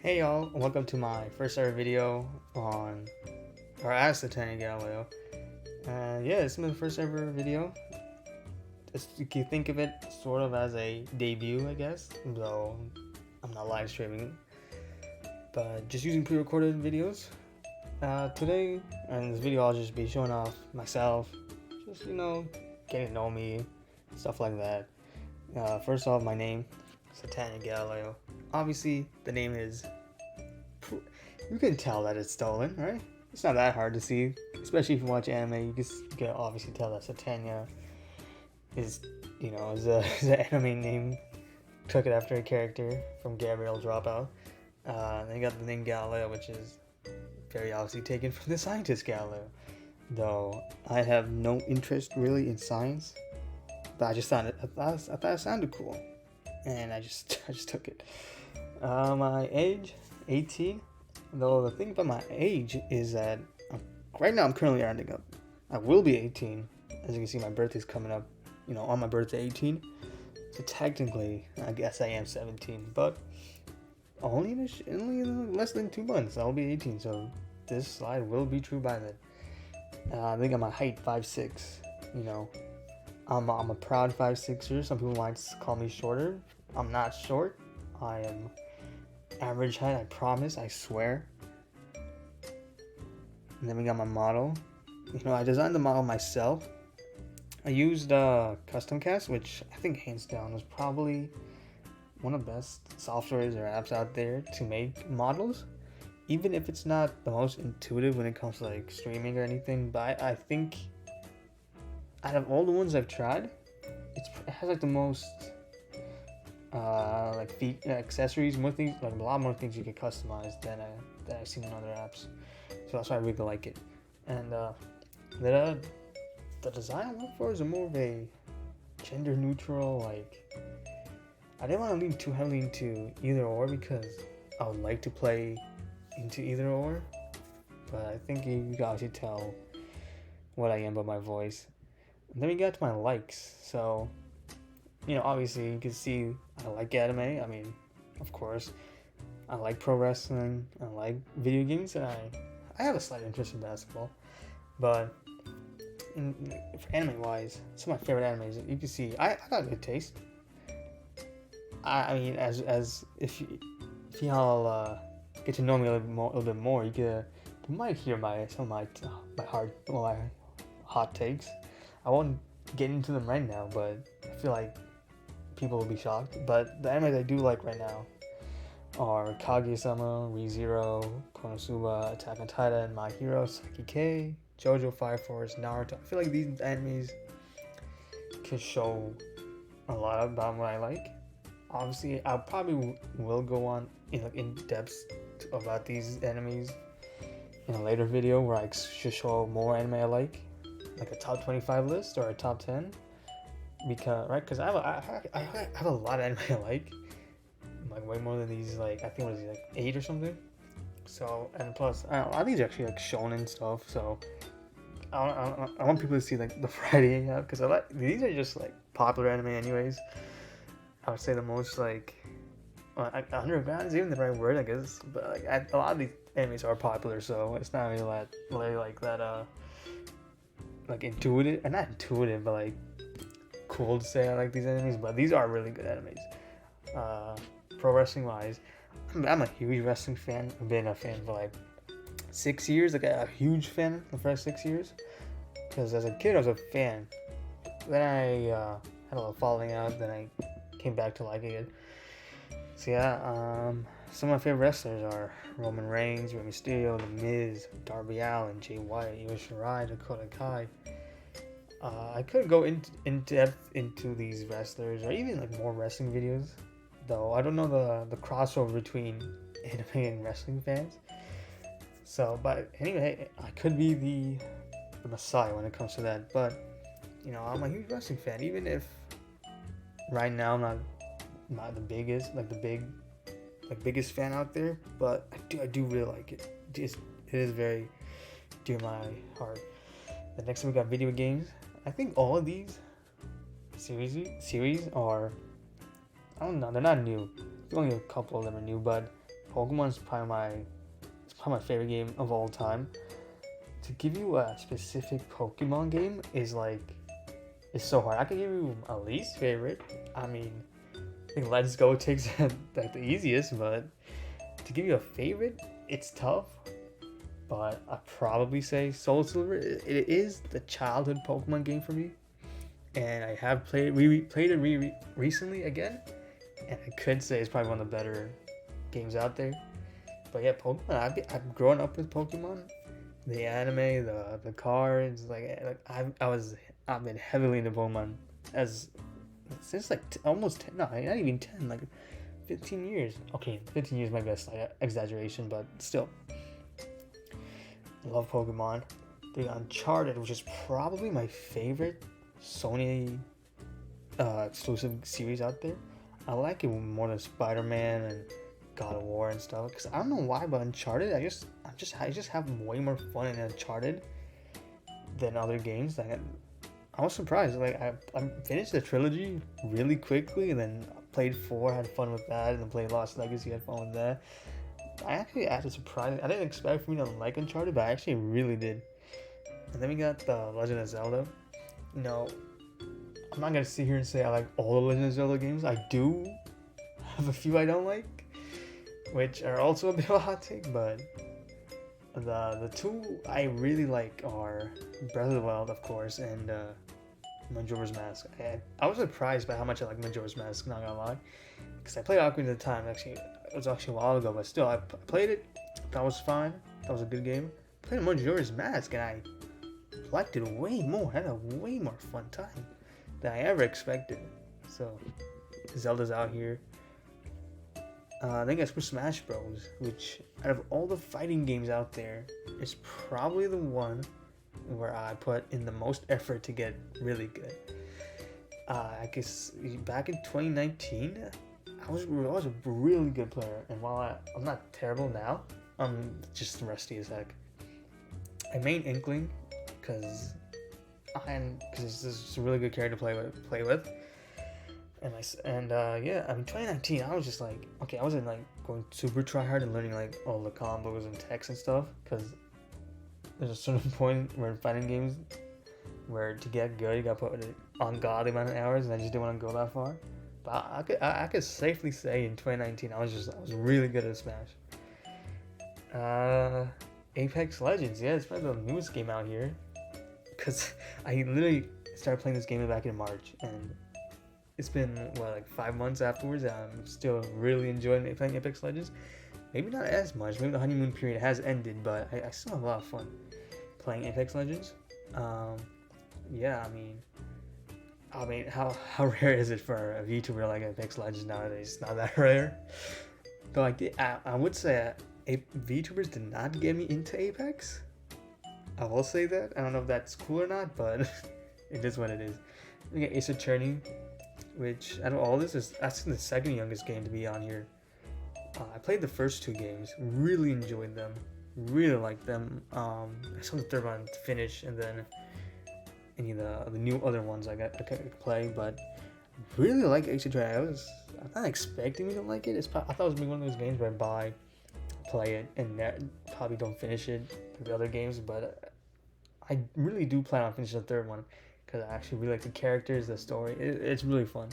Hey y'all, welcome to my first ever video on, or as Satania Galileo. Yeah, this is my first ever video. You can think of it sort of as a debut, I guess, though I'm not live streaming, but just using pre-recorded videos. Today, in this video, I'll just be showing off myself, just, getting to know me, stuff like that. First off, my name, Satania Galileo. Obviously, the name is, you can tell that it's stolen, right? It's not that hard to see, especially if you watch anime. You can obviously tell that Satania is, is an anime name. Took it after a character from Gabriel Dropout. Then you got the name Galileo, which is very obviously taken from the scientist Galileo. Though I have no interest really in science, but I thought it sounded cool, and I just took it. My age, 18. Though the thing about my age is that right now I'm currently rounding up. I will be 18. As you can see, my birthday's coming up. On my birthday, 18. So technically, I guess I am 17. But only in less than 2 months, I'll be 18. So this slide will be true by then. I think I'm a height 5'6". I'm a proud 5'6"er. Some people might call me shorter. I'm not short. I am average height, I promise, I swear. And then we got my model. I designed the model myself. I used Custom Cast, which I think hands down was probably one of the best softwares or apps out there to make models. Even if it's not the most intuitive when it comes to like streaming or anything, but I think out of all the ones I've tried, it has like the most accessories, more things, like a lot more things you can customize than I've seen in other apps. So that's why I really like it. And the design I went for is more of a gender neutral. Like, I didn't want to lean too heavily into either or because I would like to play into either or. But I think you guys should tell what I am by my voice. And then we got to my likes. So, obviously you can see I like anime. I mean, of course, I like pro wrestling. I like video games, and I have a slight interest in basketball. But for anime wise, some of my favorite animes, you can see I got a good taste. I mean, as if y'all get to know me a little bit more, you might hear some of my hot takes. I won't get into them right now, but I feel like people will be shocked. But the animes I do like right now are Kaguya-sama, Re:Zero, Konosuba, Attack on Titan, My Hero, Saki K, JoJo Fire Force, Naruto. I feel like these animes can show a lot about what I like. Obviously, I probably will go on in depth about these animes in a later video where I should show more anime I like a top 25 list or a top 10. Because I have a lot of anime I like way more than these. I think what is it, 8 or something. So, and plus a lot of these are actually shonen stuff. So I want people to see the variety I have, because these are just popular anime anyways. I would say the most underground is even the right word, I guess. But a lot of these animes are popular, so it's not really intuitive, and not intuitive, but cool to say I like these animes. But these are really good animes. Pro wrestling wise, I'm a huge wrestling fan. I've been a fan for 6 years, a huge fan the first 6 years. Because as a kid I was a fan. Then I had a little falling out. Then I came back to liking it. So yeah, some of my favorite wrestlers are Roman Reigns, Rey Mysterio, The Miz, Darby Allin, Jay White, Io Shirai, Dakota Kai. I could go in depth into these wrestlers, or even more wrestling videos, though I don't know the crossover between anime and wrestling fans. So, but anyway, I could be the messiah when it comes to that. But I'm a huge wrestling fan, even if right now I'm not the biggest, biggest fan out there. But I do really like it. It is very dear to my heart. The next thing we got video games. I think all of these series are, I don't know, they're not new. Only a couple of them are new, but Pokemon is probably my favorite game of all time. To give you a specific Pokemon game is so hard. I could give you a least favorite. I mean, I think Let's Go takes like the easiest, but to give you a favorite, it's tough. But I'd probably say Soul Silver. It is the childhood Pokemon game for me, and I have played it recently again, and I could say it's probably one of the better games out there. But yeah, Pokemon. I've grown up with Pokemon, the anime, the cards. I've been heavily into Pokemon since almost 10. No, not even 10. 15 years. Okay, 15 years might be a exaggeration, but still. Love Pokemon. The Uncharted, which is probably my favorite Sony exclusive series out there. I like it more than Spider-Man and God of War and stuff. Cause I don't know why, but Uncharted, I just have way more fun in Uncharted than other games. I was surprised. I finished the trilogy really quickly, and then played 4, had fun with that, and then played Lost Legacy, had fun with that. I actually had a surprise. I didn't expect for me to like Uncharted, but I actually really did. And then we got the Legend of Zelda. I'm not gonna sit here and say I like all the Legend of Zelda games. I do have a few I don't like, which are also a bit of a hot take. But the two I really like are Breath of the Wild, of course, and Majora's Mask. I was surprised by how much I like Majora's Mask. Not gonna lie, because I played Ocarina of Time. Actually, it was actually a while ago, but still, I played it. That was fine. That was a good game. I played Majora's Mask, and I liked it way more. I had a way more fun time than I ever expected. So, Zelda's out here. I think I Super Smash Bros, which out of all the fighting games out there, is probably the one where I put in the most effort to get really good. I guess back in 2019, I was a really good player, and while I'm not terrible now, I'm just rusty as heck. I main Inkling because it's just a really good character to play with. And 2019, I was just like, okay, I wasn't going super try hard and learning all the combos and techs and stuff, because there's a certain point where in fighting games where to get good you gotta put an ungodly amount of hours, and I just didn't want to go that far. But I could safely say in 2019 I was really good at Smash. Apex Legends, yeah, it's probably the newest game out here, because I literally started playing this game back in March, and it's been 5 months afterwards, and I'm still really enjoying playing Apex Legends. Maybe not as much, maybe the honeymoon period has ended, but I still have a lot of fun playing Apex Legends. I mean, how rare is it for a VTuber like Apex Legends nowadays? It's not that rare. But I would say VTubers did not get me into Apex. I will say that. I don't know if that's cool or not, but it is what it is. We got Ace Attorney, which out of all this is the second youngest game to be on here. I played the first 2 games, really enjoyed them, really liked them. I saw the third one to finish, and then any of the new other ones I could play, but really like Ace Attorney. I'm not expecting me to like it. I thought it was one of those games where I buy, play it, and probably don't finish it like the other games, but I really do plan on finishing the third one, because I actually really like the characters, the story. It's really fun.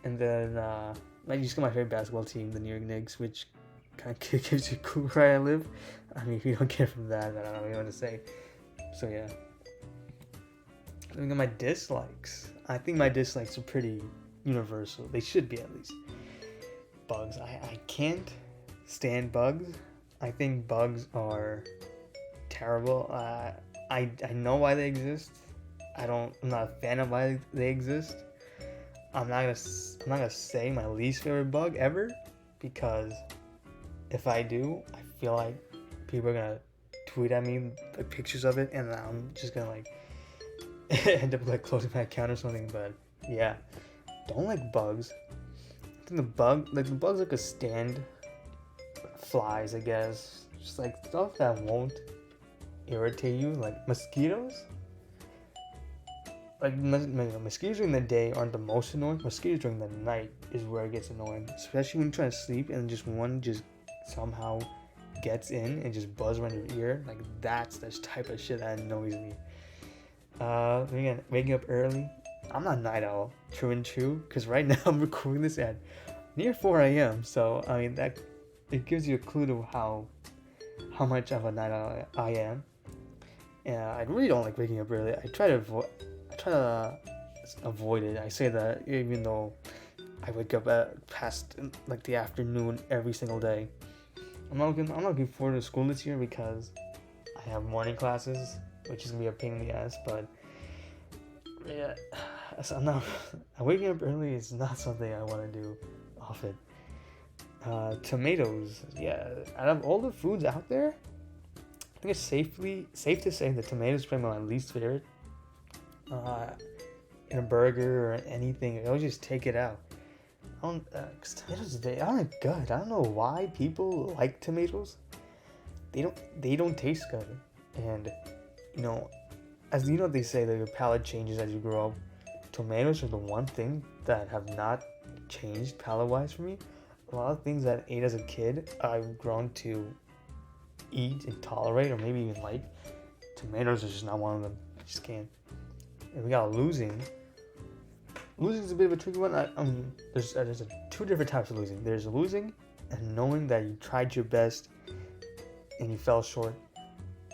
And then I just got my favorite basketball team, the New York Knicks, which kind of gives you a clue where I live. I mean, if you don't get from that, then I don't know what to say. So yeah. Looking at my dislikes, I think my dislikes are pretty universal. They should be, at least. Bugs. I can't stand bugs. I think bugs are terrible. I know why they exist. I'm not a fan of why they exist. I'm not gonna say my least favorite bug ever, because if I do, I feel like people are gonna tweet at me pictures of it, and I'm just gonna end up closing my account or something. But yeah, don't like bugs. I think the bugs like a stand. Flies, I guess, just stuff that won't irritate you, like mosquitoes. Mosquitoes during the day aren't the most annoying. Mosquitoes during the night is where it gets annoying, especially when you're trying to sleep and just one just somehow gets in and just buzzes around your ear. Like, that's the type of shit that annoys me. Again, waking up early. I'm not a night owl, true and true, because right now I'm recording this at near 4 a.m. So I mean that it gives you a clue to how much of a night owl I am. And I really don't like waking up early. I try to avoid it. I say that even though I wake up at past like the afternoon every single day. I'm not looking forward to school this year because I have morning classes, which is gonna be a pain in the ass. But yeah, so I'm not. Waking up early is not something I want to do often. Tomatoes, yeah. Out of all the foods out there, I think it's safe to say that tomatoes are probably my least favorite. In a burger or anything, I always just take it out. Cause tomatoes, they aren't good. I don't know why people like tomatoes. They don't taste good. And you know, as you know, they say that your palate changes as you grow up. Tomatoes are the one thing that have not changed palate-wise for me. A lot of things that I ate as a kid, I've grown to eat and tolerate, or maybe even like. Tomatoes are just not one of them. I just can't. And we got losing. Losing is a bit of a tricky one. There's two different types of losing. There's losing and knowing that you tried your best and you fell short.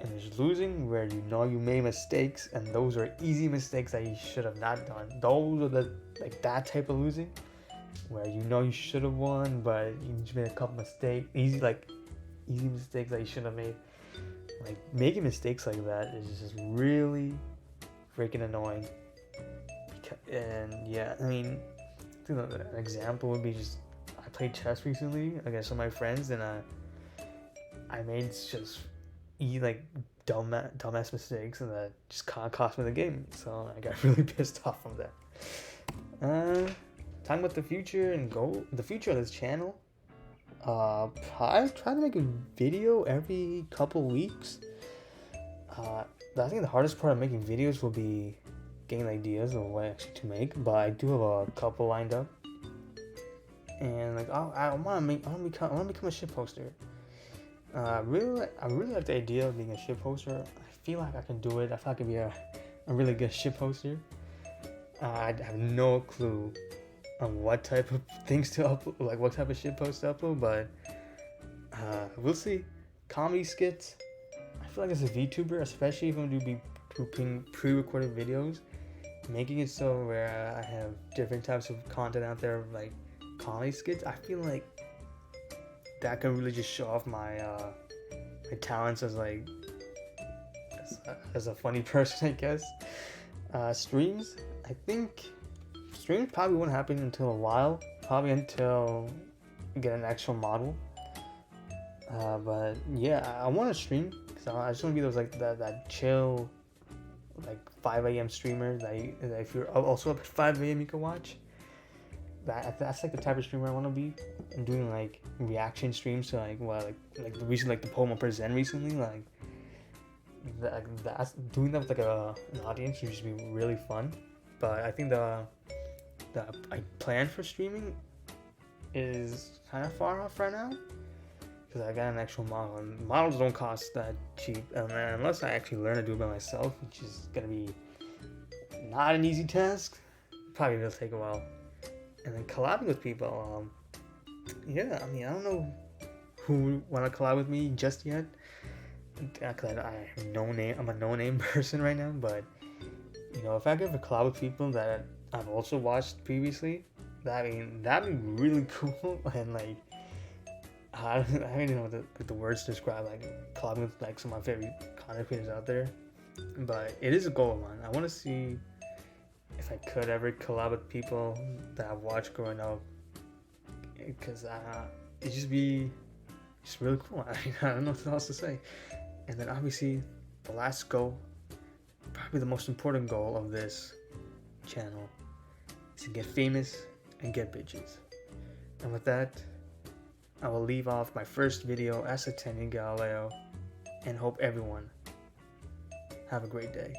And there's losing where you know you made mistakes, and those are easy mistakes that you should have not done. Those are that type of losing where you know you should have won, but you just made a couple mistakes. Easy mistakes that you shouldn't have made. Like, making mistakes like that is just really freaking annoying. And yeah, I mean, I think an example would be just, I played chess recently against some of my friends, and I made just like dumbass mistakes, and that just kind of cost me the game. So I got really pissed off from that. Talking about the future the future of this channel. I try to make a video every couple weeks. I think the hardest part of making videos will be getting ideas of what actually to make, but I do have a couple lined up. And like, I want to become a ship poster. I really like the idea of being a ship poster. I feel like I can do it. I feel like I can be a really good ship poster. I have no clue on what type of things to upload, like what type of shit post to upload, but we'll see. Comedy skits. I feel like as a VTuber, especially if I'm going to be pre-recorded videos, making it so where I have different types of content out there, like comedy skits, I feel like that can really just show off my talents as as a funny person, I guess. Streams, I think streams probably won't happen until a while, probably until I get an actual model. But yeah, I want to stream because I just want to be those like that chill, like 5 a.m. streamer that if you're also up at 5 a.m. you can watch. That's like the type of streamer I want to be. I'm doing like reaction streams to like recently, like the Pokemon Present recently, like that's doing that with like an audience would just be really fun. But I think the plan for streaming is kind of far off right now because I got an actual model, and models don't cost that cheap, and unless I actually learn to do it by myself, which is gonna be not an easy task. Probably will take a while. And then collabing with people, yeah, I mean, I don't know who want to collab with me just yet, because I have no name. I'm a no-name person right now, but you know, if I could ever collab with people that I've also watched previously, that'd be really cool. And like, I don't even know what the words to describe like collabing with like some of my favorite content creators out there, but it is a goal of mine. I want to see if I could ever collab with people that I've watched growing up, because it'd just be really cool. I don't know what else to say. And then obviously the last goal, probably the most important goal of this channel, is to get famous and get bitches. And with that, I will leave off my first video as Satania Galileo and hope everyone have a great day.